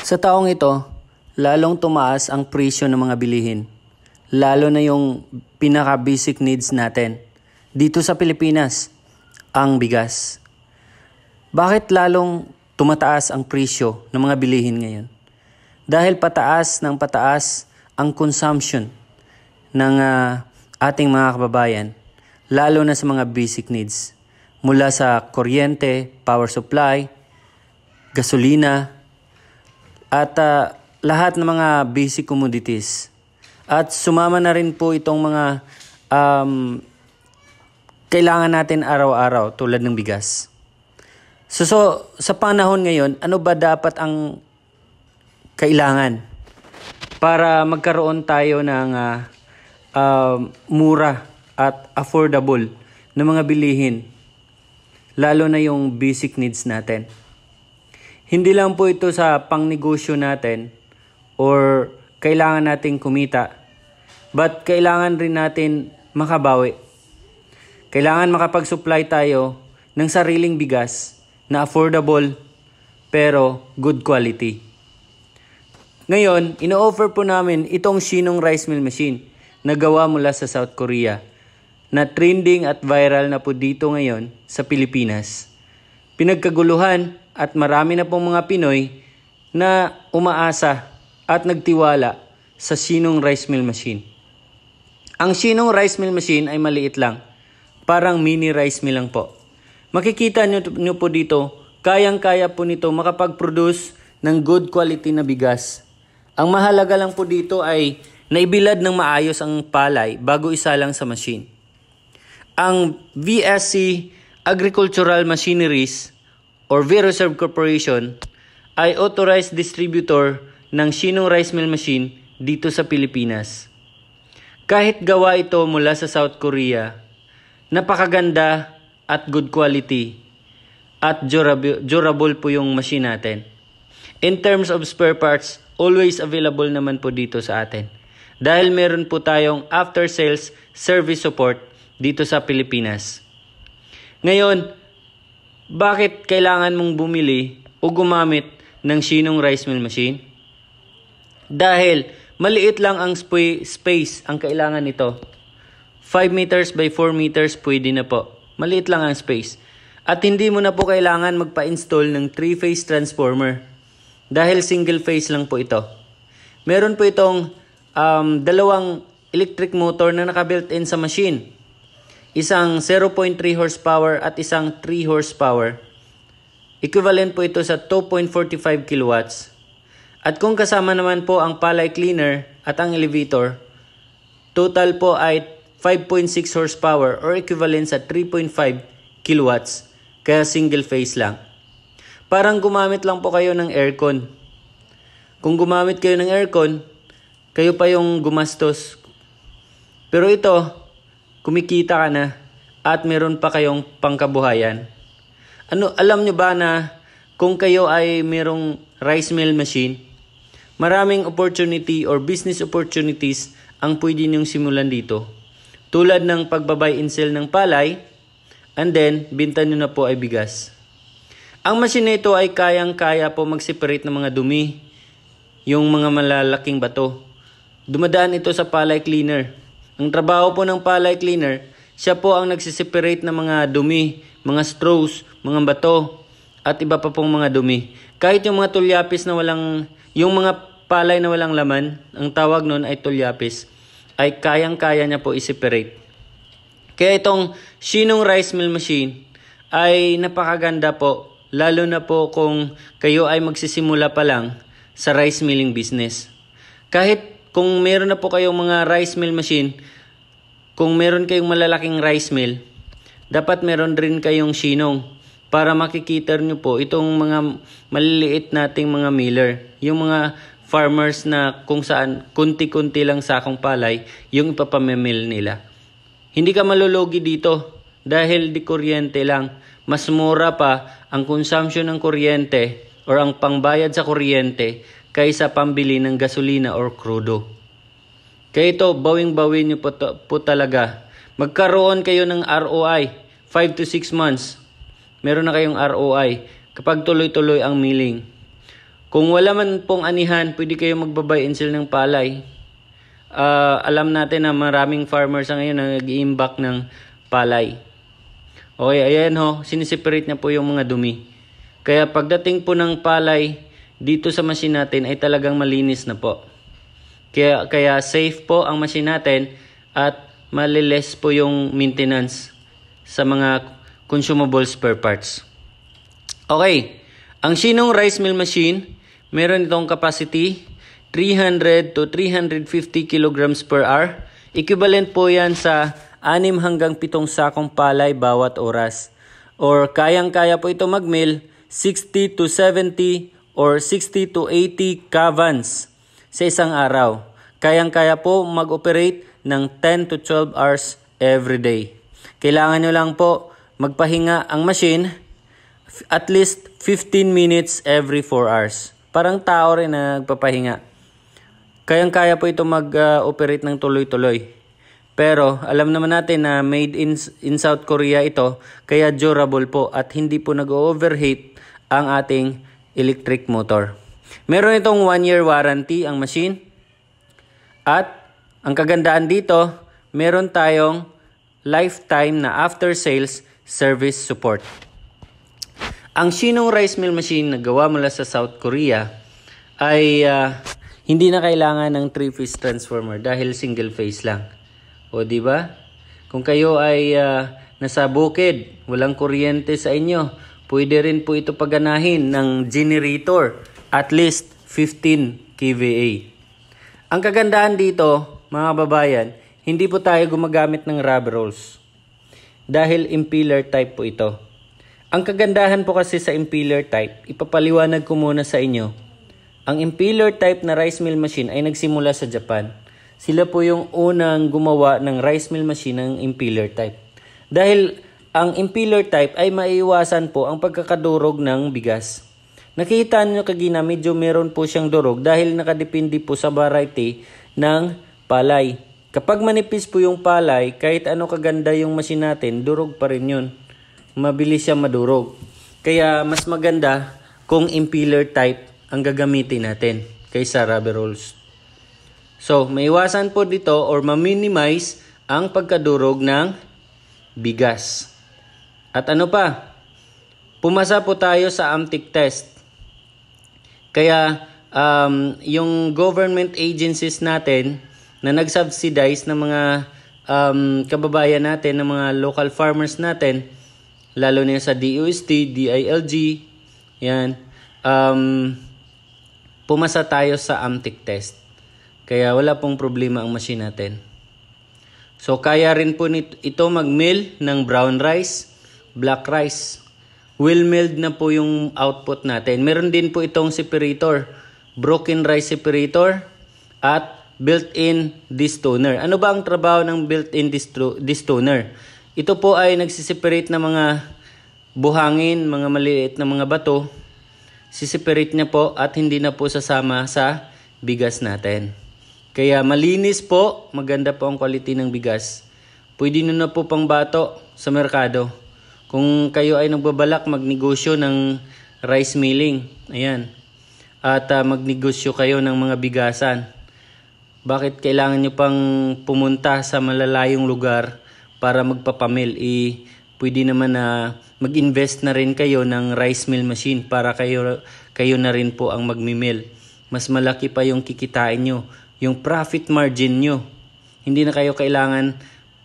Sa taong ito, lalong tumaas ang presyo ng mga bilihin. Lalo na yung pinaka-basic needs natin. Dito sa Pilipinas, ang bigas. Bakit lalong tumataas ang presyo ng mga bilihin ngayon? Dahil pataas ng pataas ang consumption ng ating mga kababayan, lalo na sa mga basic needs. Mula sa kuryente, power supply, gasolina, at lahat ng mga basic commodities. At sumama na rin po itong mga kailangan natin araw-araw tulad ng bigas. So sa panahon ngayon, ano ba dapat ang kailangan para magkaroon tayo ng mura at affordable na mga bilihin, lalo na yung basic needs natin? Hindi lang po ito sa pangnegosyo natin or kailangan nating kumita, but kailangan rin natin makabawi. Kailangan makapag-supply tayo ng sariling bigas na affordable pero good quality. Ngayon, ino-offer po namin itong Shinong Rice Mill Machine na gawa mula sa South Korea na trending at viral na po dito ngayon sa Pilipinas. Pinagkaguluhan at marami na pong mga Pinoy na umaasa at nagtiwala sa Shinong Rice Mill Machine. Ang Shinong Rice Mill Machine ay maliit lang. Parang mini rice mill lang po. Makikita nyo po dito, kayang-kaya po nito makapag-produce ng good quality na bigas. Ang mahalaga lang po dito ay naibilad ng maayos ang palay bago isalang sa machine. Ang VSC Agricultural Machineries or VEROSERV Corporation ay authorized distributor ng Shinong Rice Mill Machine dito sa Pilipinas. Kahit gawa ito mula sa South Korea, napakaganda at good quality at durable po yung machine natin. In terms of spare parts, always available naman po dito sa atin. Dahil meron po tayong after-sales service support dito sa Pilipinas. Ngayon, bakit kailangan mong bumili o gumamit ng Shinong Rice Mill Machine? Dahil maliit lang ang space ang kailangan nito. 5 meters by 4 meters pwede na po. Maliit lang ang space. At hindi mo na po kailangan magpa-install ng 3-phase transformer. Dahil single phase lang po ito. Meron po itong dalawang electric motor na naka-built-in sa machine. Isang 0.3 horsepower at isang 3 horsepower. Equivalent po ito sa 2.45 kilowatts. At kung kasama naman po ang palay cleaner at ang elevator, total po ay 5.6 horsepower or equivalent sa 3.5 kilowatts. Kaya single phase lang. Parang gumamit lang po kayo ng aircon. Kung gumamit kayo ng aircon, kayo pa yung gumastos. Pero ito, kumikita ka na at meron pa kayong pangkabuhayan. Alam nyo ba na kung kayo ay merong rice mill machine, maraming opportunity or business opportunities ang pwede nyong simulan dito. Tulad ng pagbabay and sell ng palay, and then binta nyo na po ay bigas. Ang machine nito ay kayang-kaya po mag-separate ng mga dumi, yung mga malalaking bato. Dumadaan ito sa palay cleaner. Ang trabaho po ng palay cleaner, siya po ang nagsiseparate ng mga dumi, mga straws, mga bato, at iba pa pong mga dumi. Kahit yung mga tulyapis na yung mga palay na walang laman, ang tawag nun ay tulyapis, ay kayang-kaya niya po i-separate. Kaya itong Shinong Rice Mill Machine ay napakaganda po, lalo na po kung kayo ay magsisimula pa lang sa rice milling business. Kahit kung meron na po kayong mga rice mill machine, kung meron kayong malalaking rice mill, dapat meron rin kayong Shinong para makikita nyo po itong mga maliliit nating mga miller. Yung mga farmers na kung saan kunti-kunti lang sakong palay yung ipapamimil nila. Hindi ka malulugi dito dahil di kuryente lang. Mas mura pa ang consumption ng kuryente or ang pangbayad sa kuryente kaysa pambili ng gasolina or krudo. Kaya ito, bawing-bawin nyo po talaga. Magkaroon kayo ng ROI, 5 to 6 months. Meron na kayong ROI kapag tuloy-tuloy ang milling. Kung wala man pong anihan, pwede kayo magba-buy and sell ng palay. Alam natin na maraming farmers ngayon na nag-iimbak ng palay. Okay, ayan ho, siniseparate niya po yung mga dumi. Kaya pagdating po ng palay dito sa machine natin ay talagang malinis na po. Kaya safe po ang machine natin at maliles po yung maintenance sa mga consumable spare parts. Okay, ang Shinong rice mill machine, meron itong capacity 300 to 350 kilograms per hour. Equivalent po yan sa 6 hanggang 7 sakong palay bawat oras. Or kayang-kaya po ito mag-mill 60 to 70 or 60 to 80 kavans sa isang araw. Kayang-kaya po mag-operate ng 10 to 12 hours every day. Kailangan nyo lang po magpahinga ang machine at least 15 minutes every 4 hours. Parang tao rin na nagpapahinga. Kayang-kaya po ito mag-operate ng tuloy-tuloy. Pero alam naman natin na made in South Korea ito, kaya durable po at hindi po nag-overheat ang ating electric motor. Meron itong 1-year warranty ang machine. At ang kagandaan dito, meron tayong lifetime na after-sales service support. Ang Shinong rice mill machine na gawa mula sa South Korea ay hindi na kailangan ng 3-phase transformer dahil single phase lang. O di ba? Kung kayo ay nasa bukid, walang kuryente sa inyo, pwede rin po ito paganahin ng generator, at least 15 kVA. Ang kagandahan dito, mga babayan, hindi po tayo gumagamit ng rubber rolls dahil impeller type po ito. Ang kagandahan po kasi sa impeller type, ipapaliwanag ko muna sa inyo. Ang impeller type na rice mill machine ay nagsimula sa Japan. Sila po yung unang gumawa ng rice mill machine ng impeller type. Dahil ang impeller type ay maiiwasan po ang pagkakadurog ng bigas. Nakita nyo kagina medyo meron po siyang durog dahil nakadepende po sa variety ng palay. Kapag manipis po yung palay, kahit ano kaganda yung machine natin, durog pa rin yun. Mabilis siya madurog. Kaya mas maganda kung impeller type ang gagamitin natin kaysa rubber rolls. So, maiwasan po dito or ma-minimize ang pagkadurog ng bigas. At ano pa? Pumasa po tayo sa AMTIC test. Kaya yung government agencies natin na nag-subsidize ng mga kababayan natin, ng mga local farmers natin, lalo na sa DOST, DILG, yan, pumasa tayo sa AMTIC test. Kaya wala pong problema ang machine natin. So kaya rin po ito mag-mill ng brown rice, black rice. Well-milled na po yung output natin. Meron din po itong separator, broken rice separator at built-in distoner. Ano ba ang trabaho ng built-in distoner? Ito po ay nagsiseparate ng mga buhangin, mga maliit na mga bato. Siseparate niya po at hindi na po sasama sa bigas natin. Kaya malinis po, maganda po ang quality ng bigas. Pwede nyo na po pang bato sa merkado. Kung kayo ay nagbabalak magnegosyo ng rice milling, ayan. At magnegosyo kayo ng mga bigasan. Bakit kailangan nyo pang pumunta sa malalayong lugar para magpapamil? Pwede naman na mag-invest na rin kayo ng rice mill machine para kayo na rin po ang magmimil. Mas malaki pa yung kikitain nyo. Yung profit margin nyo. Hindi na kayo kailangan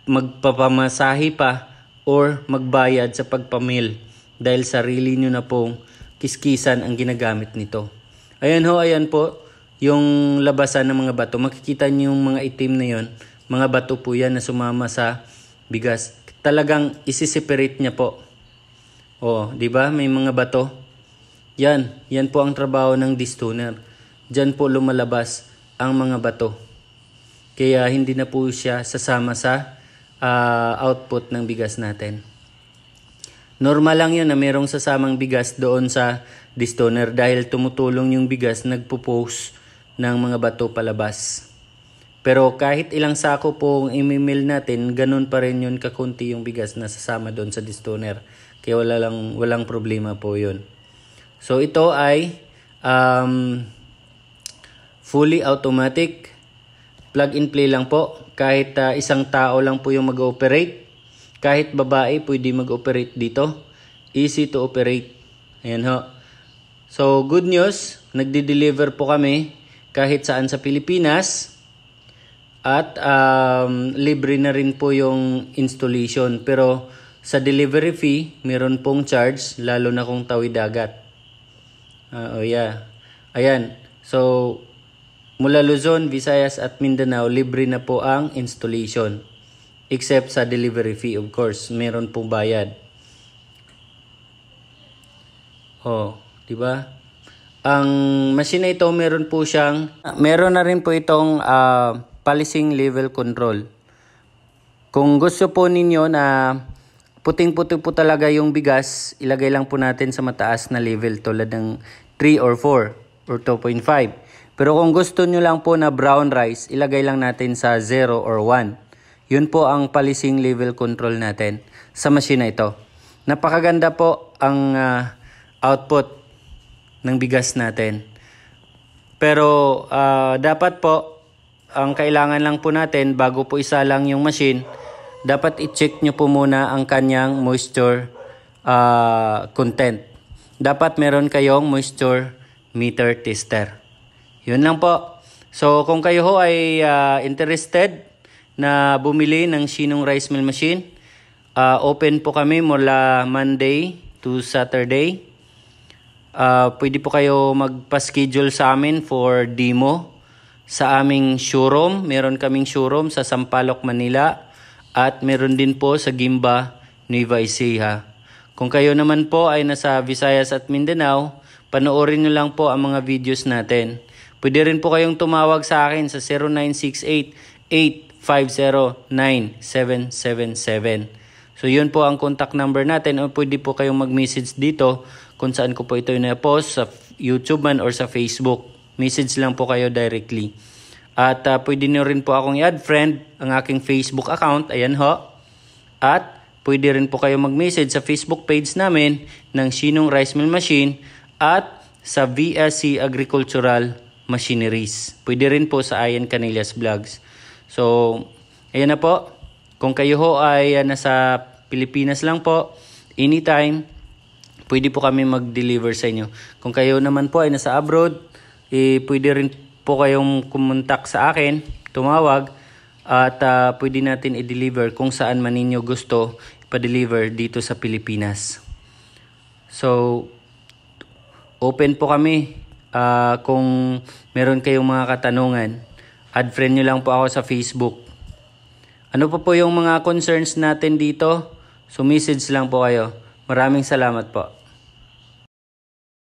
magpapamasahe pa or magbayad sa pagpamil dahil sarili nyo na pong kiskisan ang ginagamit nito. Ayan ho, ayan po yung labasan ng mga bato. Makikita nyo yung mga itim na yon. Mga bato po yan na sumama sa bigas. Talagang isi-separate niya po. O, di ba? May mga bato. Yan po ang trabaho ng distoner. Diyan po lumalabas ang mga bato. Kaya hindi na po siya sasama sa output ng bigas natin. Normal lang yun na merong sasamang bigas doon sa distoner dahil tumutulong yung bigas nagpo-pose ng mga bato palabas. Pero kahit ilang sako pong imimil natin, ganun pa rin yun kakunti yung bigas na sasama doon sa distoner. Kaya walang problema po yun. So ito ay Fully automatic. Plug and play lang po. Kahit isang tao lang po yung mag-operate. Kahit babae pwede mag-operate dito. Easy to operate. Ayan ho. So good news, nagde-deliver po kami kahit saan sa Pilipinas. At libre na rin po yung installation. Pero sa delivery fee, meron pong charge, lalo na kung tawid dagat. Ayan. So, mula Luzon, Visayas at Mindanao, libre na po ang installation. Except sa delivery fee, of course. Meron pong bayad. Diba? Ang machine na ito, meron na rin po itong policing level control. Kung gusto po ninyo na puting-puti po talaga yung bigas, ilagay lang po natin sa mataas na level tulad ng 3 or 4 or 2.5. Pero kung gusto nyo lang po na brown rice, ilagay lang natin sa 0 or 1. Yun po ang policing level control natin sa machine na ito. Napakaganda po ang output ng bigas natin. Pero dapat po, ang kailangan lang po natin bago po isa lang yung machine, dapat i-check nyo po muna ang kanyang moisture content. Dapat meron kayong moisture meter tester. Yun lang po. So kung kayo ho ay interested na bumili ng Shinong Rice Mill Machine, open po kami mula Monday to Saturday. Pwede po kayo magpa-schedule sa amin for demo sa aming showroom. Meron kaming showroom sa Sampaloc, Manila at meron din po sa Gimba, Nueva Ecija. Kung kayo naman po ay nasa Visayas at Mindanao, panoorin nyo lang po ang mga videos natin. Pwede rin po kayong tumawag sa akin sa 0968-850-9777. So yun po ang contact number natin, o pwede po kayong mag-message dito kung saan ko po ito na-post sa YouTube man or sa Facebook. Message lang po kayo directly. At pwede nyo rin po akong i-add friend ang aking Facebook account. Ayan ho. At pwede rin po kayo mag-message sa Facebook page namin ng Shinong Rice Mill Machine at sa VSC Agricultural Machineries. Pwede rin po sa Ian Canillas Vlogs. So, ayan na po. Kung kayo ho ay nasa Pilipinas lang po, anytime, pwede po kami mag-deliver sa inyo. Kung kayo naman po ay nasa abroad, pwede rin po kayong kumontak sa akin, tumawag, at pwede natin i-deliver kung saan man ninyo gusto ipa-deliver dito sa Pilipinas. So, open po kami. Kung meron kayong mga katanungan, add friend nyo lang po ako sa Facebook. Ano po yung mga concerns natin dito? So, message lang po kayo. Maraming salamat po.